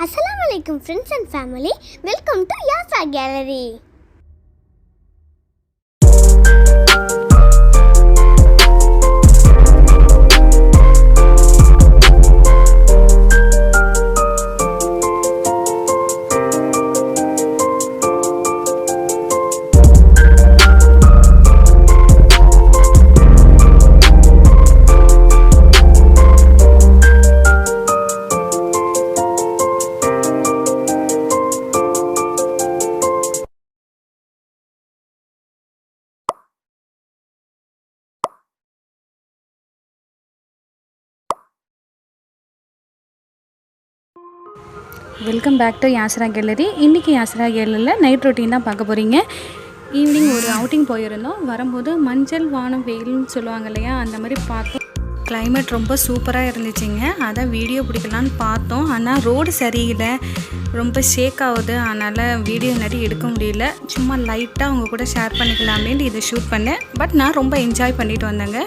Assalamualaikum friends and family. Welcome to YASRAW Gallery. Welcome back to YASRAW Gallery. இன்றைக்கி YASRAW Galleryயில் night routine தான் பார்க்க போகிறீங்க. Evening ஒரு அவுட்டிங் போயிருந்தோம். வரும்போது மஞ்சள் வானம் வெயில்னு சொல்லுவாங்க இல்லையா, அந்த மாதிரி பார்த்தோம். கிளைமேட் ரொம்ப சூப்பராக இருந்துச்சுங்க. அதான் வீடியோ பிடிக்கலான்னு பார்த்தோம். ஆனால் ரோடு சரியில்லை, ரொம்ப ஷேக் ஆகுது. அதனால் வீடியோ நடி எடுக்க முடியல. சும்மா லைட்டாக அவங்க கூட ஷேர் பண்ணிக்கலாமேன்னு இதை ஷூட் பண்ணேன். பட் நான் ரொம்ப என்ஜாய் பண்ணிட்டு வந்தேங்க.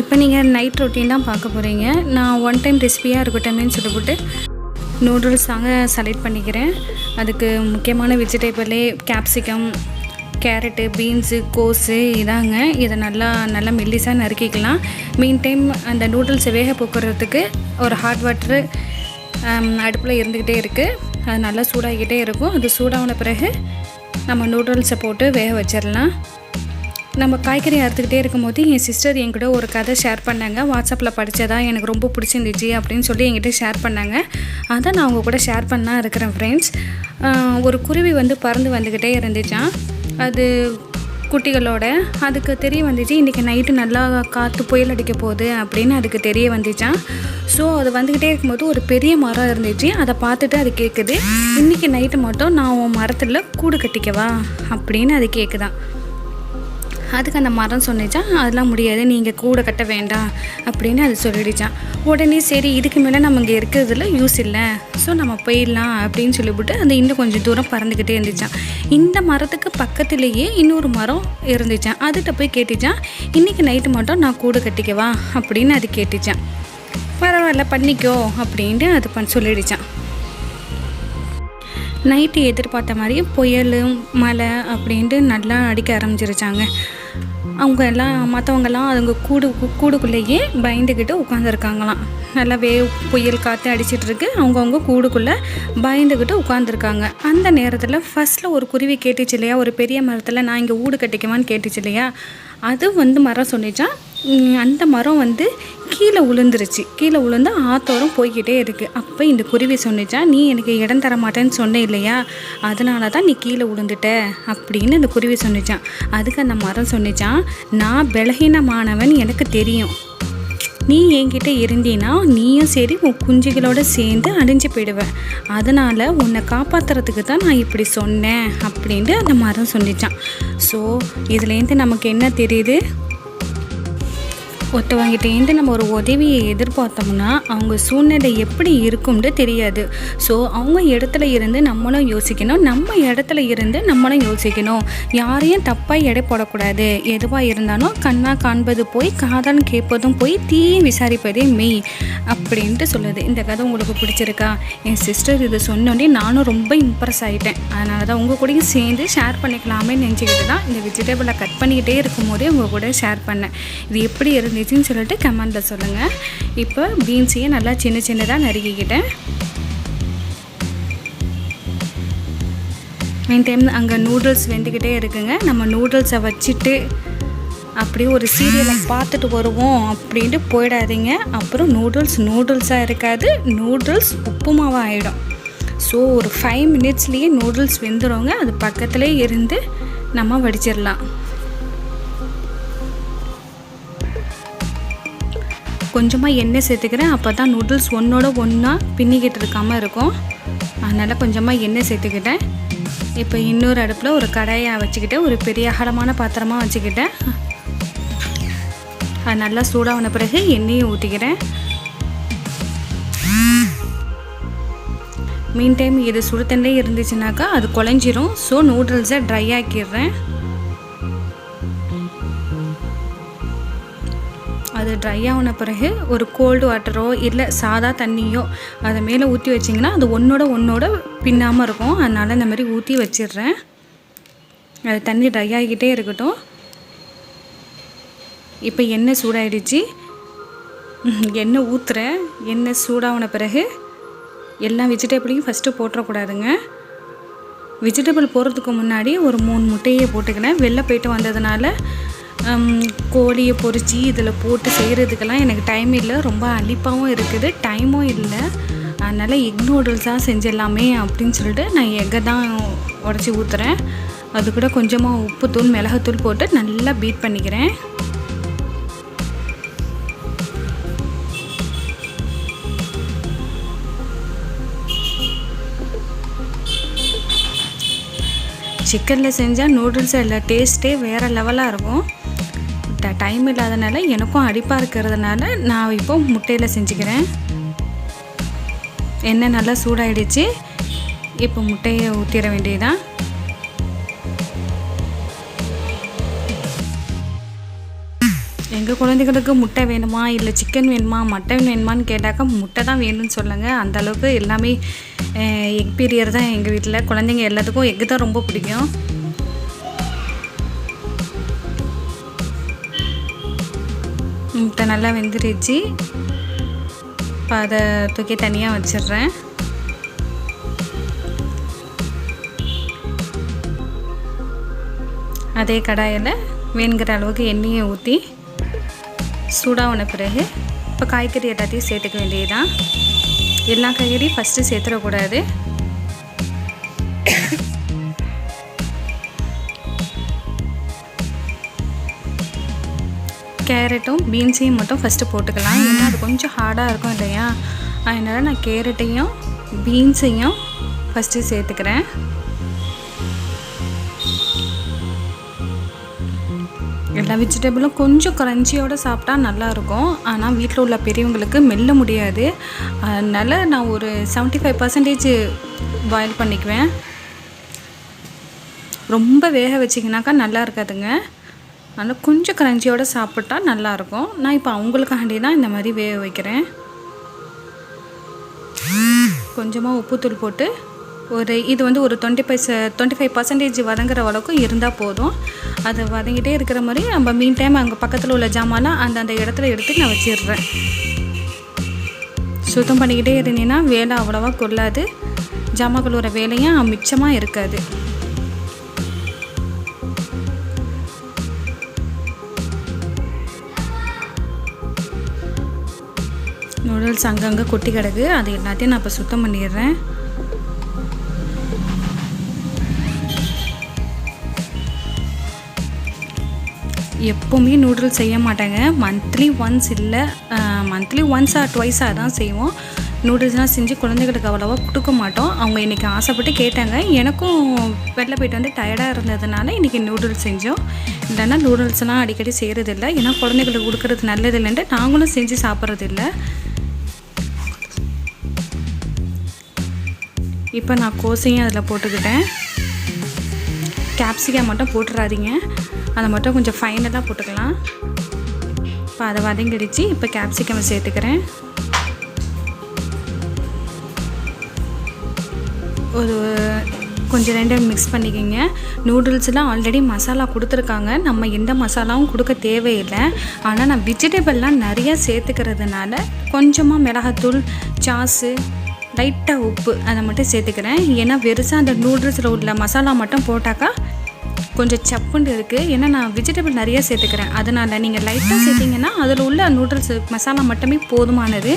இப்போ நீங்கள் நைட் ரொட்டீன் தான் பார்க்க போகிறீங்க. நான் ஒன் டைம் ரெசிபியாக இருக்கட்டும்னு சொல்லிவிட்டு நூடுல்ஸ் தாங்க செலக்ட் பண்ணிக்கிறேன். அதுக்கு முக்கியமான வெஜிடபிளே கேப்சிகம், கேரட்டு, பீன்ஸு, கோஸு இதாங்க. இதை நல்லா மெல்லிஸாக நறுக்கிக்கலாம். மீன் டைம் அந்த நூடுல்ஸை வேக போக்குறதுக்கு ஒரு ஹாட் வாட்ரு அடுப்பில் இருந்துக்கிட்டே இருக்குது. அது நல்லா சூடாகிக்கிட்டே இருக்கும். அது சூடான பிறகு நம்ம நூடுல்ஸை போட்டு வேக வச்சிடலாம். நம்ம காய்கறி அறுத்துக்கிட்டே இருக்கும்போது என் சிஸ்டர் என்கிட்ட ஒரு கதை ஷேர் பண்ணாங்க. வாட்ஸ்அப்பில் படித்ததா எனக்கு ரொம்ப பிடிச்சிருந்துச்சு அப்படின்னு சொல்லி என்கிட்ட ஷேர் பண்ணாங்க. அதை நான் அவங்க கூட ஷேர் பண்ணா இருக்கிறேன் ஃப்ரெண்ட்ஸ். ஒரு குருவி பறந்து வந்துக்கிட்டே இருந்துச்சான். அது குட்டிகளோட. அதுக்கு தெரிய வந்துச்சு இன்றைக்கி நைட்டு நல்லா காற்று புயல் அடிக்க போகுது அப்படின்னு அதுக்கு தெரிய வந்துச்சான். ஸோ அது வந்துக்கிட்டே இருக்கும்போது ஒரு பெரிய மரம் இருந்துச்சு. அதை பார்த்துட்டு அது கேட்குது, இன்றைக்கி நைட்டு மட்டும் நான் உன் மரத்தில் கூடு கட்டிக்கவா அப்படின்னு அது கேட்குதான். அதுக்கு அந்த மரம் சொன்னிச்சான், அதெல்லாம் முடியாது, நீங்கள் கூட கட்ட வேண்டாம் அப்படின்னு அது சொல்லிடுச்சான். உடனே சரி, இதுக்கு மேலே நம்ம இங்கே இருக்கிறதுல யூஸ் இல்லை, ஸோ நம்ம போயிடலாம் அப்படின்னு சொல்லிவிட்டு அது இன்னும் கொஞ்சம் தூரம் பறந்துக்கிட்டே இருந்துச்சான். இந்த மரத்துக்கு பக்கத்துலேயே இன்னொரு மரம் இருந்துச்சான். அதுகிட்ட போய் கேட்டுச்சான், இன்றைக்கி நைட்டு மட்டும் நான் கூடு கட்டிக்கவா அப்படின்னு அது கேட்டுச்சான். பரவாயில்ல பண்ணிக்கோ அப்படின்ட்டு அது சொல்லிடுச்சான். நைட்டு எதிர்பார்த்த மாதிரி புயல் மழை அப்படின்ட்டு நல்லா அடிக்க ஆரம்பிச்சிருச்சாங்க. மற்றவங்கெல்லாம் அதுங்க கூடுக்குள்ளேயே பயந்துக்கிட்டு உட்காந்துருக்காங்களாம். நல்லா புயல் காற்று அடிச்சிட்ருக்கு. அவங்கவுங்க கூடுக்குள்ளே பயந்துக்கிட்டு உட்காந்துருக்காங்க. அந்த நேரத்தில் ஃபஸ்ட்டில் ஒரு குருவி கேட்டுச்சு இல்லையா, ஒரு பெரிய மரத்தில் நான் இங்கே ஊடு கட்டிக்குவான்னு கேட்டுச்சு இல்லையா, அது மரம் சொன்னிச்சான். அந்த மரம் கீழே விழுந்துருச்சு. கீழே விழுந்து ஆத்தோரம் போய்கிட்டே இருக்குது. அப்போ இந்த குருவி சொன்னிச்சான், நீ எனக்கு இடம் தர மாட்டேன்னு சொன்னேன் இல்லையா, அதனால தான் நீ கீழே விழுந்துட்ட அப்படின்னு அந்த குருவி சொன்னிச்சான். அதுக்கு அந்த மரம் சொன்னிச்சான், நான் பலகீனமானவன் எனக்கு தெரியும், நீ என்கிட்ட இருந்தீன்னா நீயும் சரி உன் குஞ்சுகளோடு சேர்ந்து அழிஞ்சு போயிடுவேன், அதனால் உன்னை காப்பாற்றுறதுக்கு தான் நான் இப்படி சொன்னேன் அப்படின்ட்டு அந்த மரம் சொன்னிச்சான். ஸோ இதுலேருந்து நமக்கு என்ன தெரியுது, ஒருத்தவங்கிட்டேருந்து நம்ம ஒரு உதவியை எதிர்பார்த்தோம்னா அவங்க சூழ்நிலை எப்படி இருக்கும்னு தெரியாது. ஸோ அவங்க இடத்துல இருந்து நம்மளும் யோசிக்கணும், நம்ம இடத்துல இருந்து நம்மளும் யோசிக்கணும். யாரையும் தப்பாக எடை போடக்கூடாது. எதுவாக இருந்தாலும் கண்ணாக காண்பது போய் காதால் கேட்பதும் போய் தீயை விசாரிப்பதே மெய் அப்படின்ட்டு சொல்லுது. இந்த கதை உங்களுக்கு பிடிச்சிருக்கா? என் சிஸ்டர் இது சொன்னோடனே நானும் ரொம்ப இம்ப்ரெஸ் ஆகிட்டேன். அதனால தான் உங்கள் கூடயும் சேர்ந்து ஷேர் பண்ணிக்கலாமே நினச்சிக்கிட்டு தான் இந்த வெஜிடபிளை கட் பண்ணிக்கிட்டே இருக்கும்போதே உங்கள் கூட ஷேர் பண்ணேன். இது எப்படி இருந்துச்சுன்னு சொல்லிட்டு கமெண்டில் சொல்லுங்கள். இப்போ பீன்ஸையும் நல்லா சின்னதாக நறுக்கிக்கிட்டேன். மெயின் டைம் அங்கே நூடுல்ஸ் வெந்துக்கிட்டே இருக்குங்க. நம்ம நூடுல்ஸை வச்சுட்டு அப்படியே ஒரு சீரியலை பார்த்துட்டு வருவோம் அப்படின்ட்டு போயிடாதீங்க. அப்புறம் நூடுல்ஸாக இருக்காது, நூடுல்ஸ் உப்புமாவாக ஆகிடும். ஸோ ஒரு 5 மினிட்ஸ்லேயே நூடுல்ஸ் வெந்துடுங்க. அது பக்கத்துலேயே இருந்து நம்ம வடிச்சிடலாம். கொஞ்சமாக எண்ணெய் சேர்த்துக்கிறேன், அப்போ தான் நூடுல்ஸ் ஒன்றோட ஒன்றா பின்னிக்கிட்டு இருக்காமல் இருக்கும். அதனால் கொஞ்சமாக எண்ணெய் சேர்த்துக்கிட்டேன். இப்போ இன்னொரு அடுப்பில் ஒரு கடாயை வச்சுக்கிட்டேன், ஒரு பெரிய அகலமான பாத்திரமாக வச்சுக்கிட்டேன். அது நல்லா சூடான பிறகு எண்ணெயை ஊற்றிக்கிறேன். மீன் டைம் இது சுடு தண்ணி இருந்துச்சுனாக்கா அது குழஞ்சிரும். So நூடுல்ஸை try ஆக்கிடுறேன். அது ட்ரை ஆன பிறகு ஒரு கோல்டு வாட்டரோ இல்லை சாதா தண்ணியோ அதை மேலே ஊற்றி வச்சிங்கன்னா அது ஒன்றோட பின்னாமல் இருக்கும். அதனால் இந்த மாதிரி ஊற்றி வச்சிடுறேன். அது தண்ணி ட்ரை ஆகிக்கிட்டே இருக்கட்டும். இப்போ எண்ணெய் சூடாயிடுச்சு. எண்ணெய் ஊற்றுறேன். எண்ணெய் சூடான பிறகு எல்லா வெஜிடபிளையும் ஃபஸ்ட்டு போட்டுறக்கூடாதுங்க. வெஜிடபிள் போடுறதுக்கு முன்னாடி ஒரு 3 முட்டையை போட்டுக்கினேன். வெளில போயிட்டு வந்ததுனால கோழியை பொரித்து இதில் போட்டு செய்கிறதுக்கெல்லாம் எனக்கு டைம் இல்லை. ரொம்ப அலிப்பாகவும் இருக்குது, டைமும் இல்லை. அதனால் எக் நூடுல்ஸாக செஞ்சிடலாமே அப்படின்னு சொல்லிட்டு நான் எக்கை தான் உடச்சி ஊற்றுறேன். அது கூட கொஞ்சமாக உப்புத்தூள் மிளகுத்தூள் போட்டு நல்லா பீட் பண்ணிக்கிறேன். சிக்கனில் செஞ்சால் நூடுல்ஸ் எல்லாம் டேஸ்ட்டே வேறு லெவலாக இருக்கும். டைம் இல்லாதனால எனக்கும் அடிப்பாக இருக்கிறதுனால நான் இப்போ முட்டையில் செஞ்சுக்கிறேன். எண்ணெய் நல்லா சூடாயிடுச்சு. இப்போ முட்டையை ஊற்றிட வேண்டியதுதான். எங்கள் குழந்தைகளுக்கு முட்டை வேணுமா இல்லை சிக்கன் வேணுமா மட்டன் வேணுமான்னு கேட்டாக்கா முட்டை தான் வேணும்னு சொல்லுங்க. அந்தளவுக்கு எல்லாமே எக் பீரியர் தான் எங்கள் வீட்டில். குழந்தைங்க எல்லாத்துக்கும் எக்கு தான் ரொம்ப பிடிக்கும். முட்டை நல்லா வெந்துருச்சு. இப்போ அதை தூக்கி தனியாக வச்சிடுறேன். அதே கடாயில் வேணுங்கிற அளவுக்கு எண்ணெயை ஊற்றி சூடான பிறகு இப்போ காய்கறி எல்லாத்தையும் சேர்த்துக்க வேண்டியதுதான். எல்லா காய்கறியும் ஃபஸ்ட்டு சேர்த்துடக்கூடாது. கேரட்டும் பீன்ஸையும் மட்டும் ஃபஸ்ட்டு போட்டுக்கலாம். ஏன்னா அது கொஞ்சம் ஹார்டாக இருக்கும் இல்லையா, அதனால் நான் கேரட்டையும் பீன்ஸையும் ஃபஸ்ட்டு சேர்த்துக்கிறேன். எல்லா வெஜிடபிளும் கொஞ்சம் க்ரன்ச்சியோடு சாப்பிட்டா நல்லாயிருக்கும். ஆனால் வீட்டில் உள்ள பெரியவங்களுக்கு மெல்ல முடியாது. அதனால் நான் ஒரு 75% பாயில் பண்ணிக்குவேன். ரொம்ப வேக வச்சிங்கனாக்கா நல்லா இருக்காதுங்க. அதனால் கொஞ்சம் க்ரன்ச்சியோடு சாப்பிட்டா நல்லாயிருக்கும். நான் இப்போ அவங்களுக்காண்டி தான் இந்த மாதிரி வேக வைக்கிறேன். கொஞ்சமாக உப்புத்தூள் போட்டு இது வந்து ஒரு 25% வதங்குற அளவுக்கு இருந்தால் போதும். அது வதங்கிட்டே இருக்கிற மாதிரி நம்ம மீன் டைம் அங்கே பக்கத்தில் உள்ள ஜாமான்லாம் அந்த இடத்துல எடுத்து நான் வச்சிடுறேன். சுத்தம் பண்ணிக்கிட்டே இருந்தீங்கன்னா வேலை அவ்வளோவா கொள்ளாது. ஜாமான் கழுவுற வேலையும் மிச்சமாக இருக்காது. நூடுல்ஸ் அங்கங்கே கொட்டி கிடக்கு. அது எல்லாத்தையும் நான் இப்போ சுத்தம் பண்ணிடுறேன். எப்போவுமே நூடுல்ஸ் செய்ய மாட்டாங்க. மந்த்லி ஒன்ஸ் இல்லை, மந்த்லி ஒன்ஸ் ஆர் ட்வைஸாக தான் செய்வோம். நூடுல்ஸ்லாம் செஞ்சு குழந்தைகளுக்கு அவ்வளோவா கொடுக்க மாட்டோம். அவங்க இன்றைக்கி ஆசைப்பட்டு கேட்டாங்க. எனக்கும் வெளில போய்ட்டு வந்து டயர்டாக இருந்ததுனால இன்றைக்கி நூடுல்ஸ் செஞ்சோம். இல்லைன்னா நூடுல்ஸ்லாம் அடிக்கடி செய்கிறதில்ல. ஏன்னா குழந்தைகளுக்கு கொடுக்கறது நல்லது இல்லைன்ட்டு நாங்களும் செஞ்சு சாப்பிட்றதில்ல. இப்போ நான் கோஸையும் அதில் போட்டுக்கிட்டேன். கேப்சிகம் மட்டும் போட்டுறாதீங்க, அதை மட்டும் கொஞ்சம் ஃபைனலாக போட்டுக்கலாம். இப்போ அதை வதங்கிடுச்சு. இப்போ கேப்சிகம் சேர்த்துக்கிறேன். ஒரு கொஞ்சம் 2 மிக்ஸ் பண்ணிக்கோங்க. நூடுல்ஸ்லாம் ஆல்ரெடி மசாலா கொடுத்துருக்காங்க, நம்ம எந்த மசாலாவும் கொடுக்க தேவையில்லை. ஆனால் நான் வெஜிடபிள்லாம் நிறையா சேர்த்துக்கிறதுனால கொஞ்சமாக மிளகாத்தூள், சாஸு, லைட்டாக உப்பு அதை மட்டும் சேர்த்துக்கிறேன். ஏன்னா வெறுசாக அந்த நூடுல்ஸில் உள்ள மசாலா மட்டும் போட்டாக்கா கொஞ்சம் சப்புண்டு இருக்குது. ஏன்னா நான் வெஜிடபிள் நிறையா சேர்த்துக்கிறேன். அதனால் நீங்கள் லைட்டாக சேர்த்திங்கன்னா அதில் உள்ள நூடுல்ஸ் மசாலா மட்டுமே போதுமானது.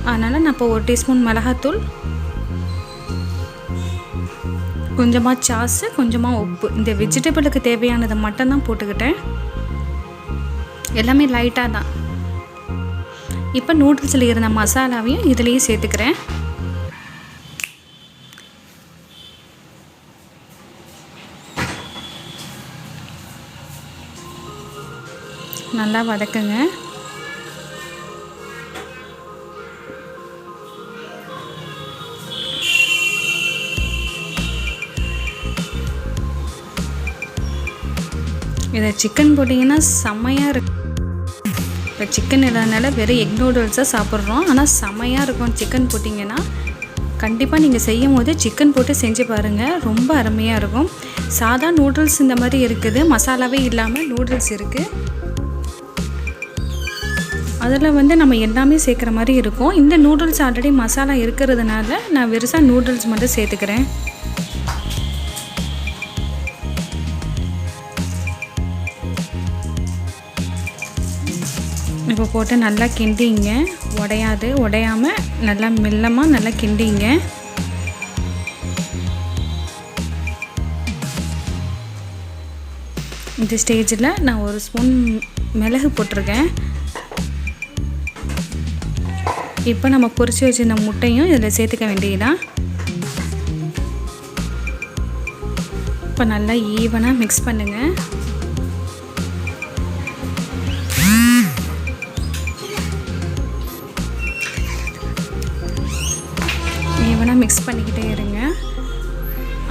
அதனால் நான் இப்போ 1 டீஸ்பூன் மிளகாத்தூள், கொஞ்சமாக சாஸு, கொஞ்சமாக உப்பு, இந்த வெஜிடபிளுக்கு தேவையானதை மட்டும்தான் போட்டுக்கிட்டேன். எல்லாமே லைட்டாக தான். இப்போ நூடுல்ஸில் இருந்த மசாலாவையும் இதுலேயும் சேர்த்துக்கிறேன். நல்லா வதக்குங்க. இதை சிக்கன் போட்டிங்கன்னா செம்மையாக இருக்கும். இப்போ சிக்கன் இல்லாதனால வெறும் எக் நூடுல்ஸாக சாப்பிட்றோம். ஆனால் செம்மையாக இருக்கும். சிக்கன் போட்டிங்கன்னா கண்டிப்பாக நீங்கள் செய்யும் போது சிக்கன் போட்டு செஞ்சு பாருங்கள், ரொம்ப அருமையாக இருக்கும். சாதா நூடுல்ஸ் இந்த மாதிரி இருக்குது, மசாலாவே இல்லாமல் நூடுல்ஸ் இருக்குது. அதில் வந்து நம்ம எல்லாமே சேர்க்குற மாதிரி இருக்கும். இந்த நூடுல்ஸ் ஆல்ரெடி மசாலா இருக்கிறதுனால நான் வெறுசாக நூடுல்ஸ் மட்டும் சேர்த்துக்கிறேன். இப்போ போட்டு நல்லா கிண்டிங்க, உடையாமல் நல்லா மெல்லமாக நல்லா கிண்டிங்க. இந்த ஸ்டேஜில் நான் ஒரு ஸ்பூன் மிளகு போட்டிருக்கேன். இப்போ நம்ம பொரிச்சு வச்சிருந்த முட்டையும் இதில் சேர்த்துக்க வேண்டியதுதான். இப்போ நல்லா ஈவனாக மிக்ஸ் பண்ணுங்கள். ஈவனாக மிக்ஸ் பண்ணிக்கிட்டே இருங்க.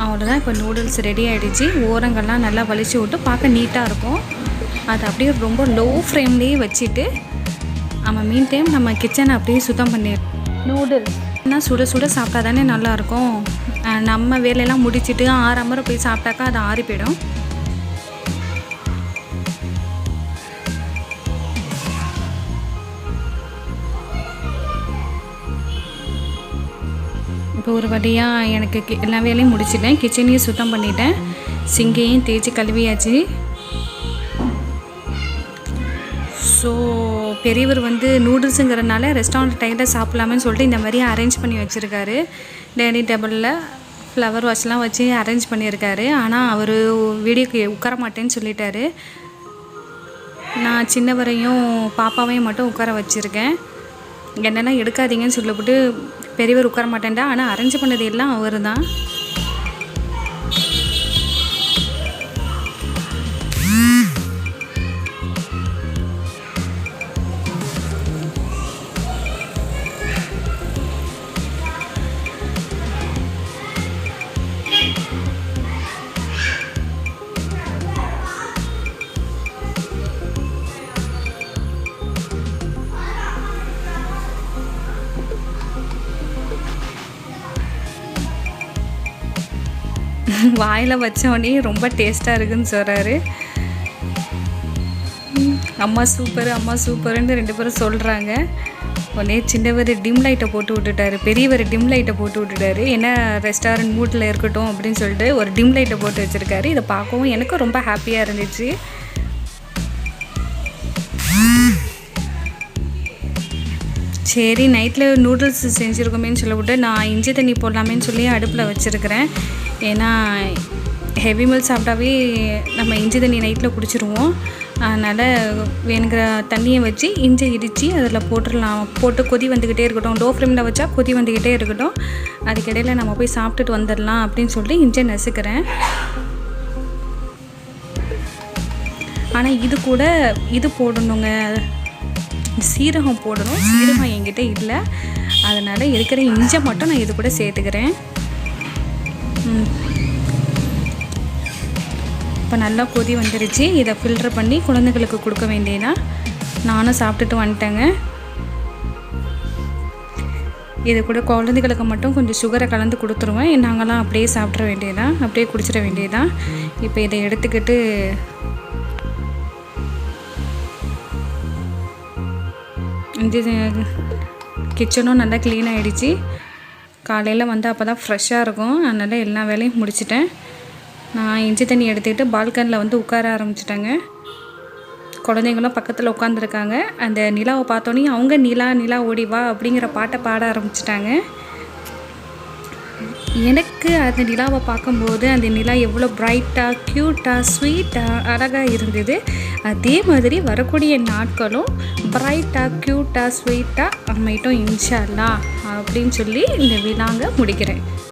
அவ்வளோதான். இப்போ நூடுல்ஸ் ரெடி ஆகிடுச்சு. ஓரங்கள்லாம் நல்லா வலிச்சு விட்டு பார்க்க நீட்டாக இருக்கும். அது அப்படியே ரொம்ப லோ ஃப்ளேம்லேயே வச்சுட்டு நம்ம மீன் டைம் நம்ம கிச்சனை அப்படியே சுத்தம் பண்ணிடுறோம். நூடுல்ஸ்னா சுட சுட சாப்பிட்டா தானே நல்லாயிருக்கும். நம்ம வேலையெல்லாம் முடிச்சுட்டு ஆறாமரை போய் சாப்பிட்டாக்கா அது ஆறி போயிடும். இப்போ ஒரு வழியாக எனக்கு எல்லா வேலையும் முடிச்சிட்டேன். கிச்சனையும் சுத்தம் பண்ணிட்டேன், சிங்கையும் தேய்ச்சி கழுவியாச்சு. ஸோ பெரியவர் வந்து நூடுல்ஸுங்கிறதுனால ரெஸ்டாரண்ட் டைமில் சாப்பிட்லாமேன்னு சொல்லிட்டு இந்த மாதிரி அரேஞ்ச் பண்ணி வச்சுருக்காரு. டைனிங் டேபிளில் ஃப்ளவர் வாஷ்லாம் வச்சு அரேஞ்ச் பண்ணியிருக்காரு. ஆனால் அவர் வீடியோக்கு உட்கார மாட்டேன்னு சொல்லிட்டாரு. நான் சின்னவரையும் பாப்பாவையும் மட்டும் உட்கார வச்சுருக்கேன். என்னெல்லாம் எடுக்காதீங்கன்னு சொல்லிவிட்டு பெரியவர் உட்கார மாட்டேன்டா. ஆனால் அரேஞ்ச் பண்ணது எல்லாம் அவர் தான். வாயில் வச்சோடனே ரொம்ப டேஸ்ட்டாக இருக்குதுன்னு சொல்கிறாரு. அம்மா சூப்பர், அம்மா சூப்பருன்னு 2 பேரும் சொல்கிறாங்க. உடனே சின்னவர் டிம் லைட்டை போட்டு விட்டுட்டாரு, பெரியவர் டிம் லைட்டை போட்டு விட்டுட்டாரு. ஏன்னா ரெஸ்டாரண்ட் மூட்டில் இருக்கட்டும் அப்படின்னு சொல்லிட்டு ஒரு டிம் லைட்டை போட்டு வச்சுருக்காரு. இதை பார்க்கவும் எனக்கும் ரொம்ப ஹாப்பியாக இருந்துச்சு. சரி, நைட்டில் நூடுல்ஸ் செஞ்சுருக்கோமேன்னு சொல்லிவிட்டு நான் இஞ்சி தண்ணி போடலாமேன்னு சொல்லி அடுப்பில் வச்சுருக்கிறேன். ஏன்னா ஹெவி மீல் சாப்பிட்டாவே நம்ம இஞ்சி தண்ணி நைட்டில் குடிச்சிருவோம். அதனால் வேணுங்கிற தண்ணியை வச்சு இஞ்சி இடித்து அதில் போட்டுடலாம். போட்டு கொதி வந்துக்கிட்டே இருக்கட்டும், லோ ஃப்ளேமில் வச்சா கொதி வந்துக்கிட்டே இருக்கட்டும், அதுக்கிடையில் நம்ம போய் சாப்பிட்டுட்டு வந்துடலாம் அப்படின்னு சொல்லிட்டு இஞ்சி நசுக்கிறேன். ஆனால் இது கூட இது போடணுங்க, சீரகம் போடணும். சீரகம் என்கிட்ட இல்லை, அதனால் இருக்கிற இஞ்சி மட்டும் நான் இது கூட சேர்த்துக்கிறேன். இப்போ நல்லா கொதி வந்துருச்சு. இதை ஃபில்ட்ரு பண்ணி குழந்தைகளுக்கு கொடுக்க வேண்டியதான். நானும் சாப்பிட்டுட்டு வந்துட்டேங்க. இது கூட குழந்தைகளுக்கு மட்டும் கொஞ்சம் சுகரை கலந்து கொடுத்துருவேன். நாங்களாம் அப்படியே சாப்பிட்ற வேண்டியதான், அப்படியே குடிச்சிட வேண்டியதான். இப்போ இதை எடுத்துக்கிட்டு கிச்சனும் நல்லா க்ளீன் ஆகிடுச்சு. காலையில் வந்து அப்போ தான் ஃப்ரெஷ்ஷாக இருக்கும். அதனால் எல்லா வேலையும் முடிச்சிட்டேன். நான் இஞ்சி தண்ணி எடுத்துக்கிட்டு பால்கனியில் வந்து உட்கார ஆரம்பிச்சிட்டேங்க. குழந்தைங்களும் பக்கத்தில் உட்காந்துருக்காங்க. அந்த நிலாவை பார்த்தோன்னே அவங்க நிலா நிலா ஓடி வா அப்படிங்கிற பாட்டை பாட ஆரம்பிச்சிட்டாங்க. எனக்கு அந்த நிலாவை பார்க்கும்போது அந்த நிலா எவ்வளோ ப்ரைட்டாக, க்யூட்டாக, ஸ்வீட்டாக, அழகாக இருந்தது. அதே மாதிரி வரக்கூடிய நாட்களும் ப்ரைட்டாக, க்யூட்டாக, ஸ்வீட்டாக அமையட்டும் இன்ஷா அல்லாஹ் அப்படின்னு சொல்லி இந்த விழாங்க முடிக்கிறேன்.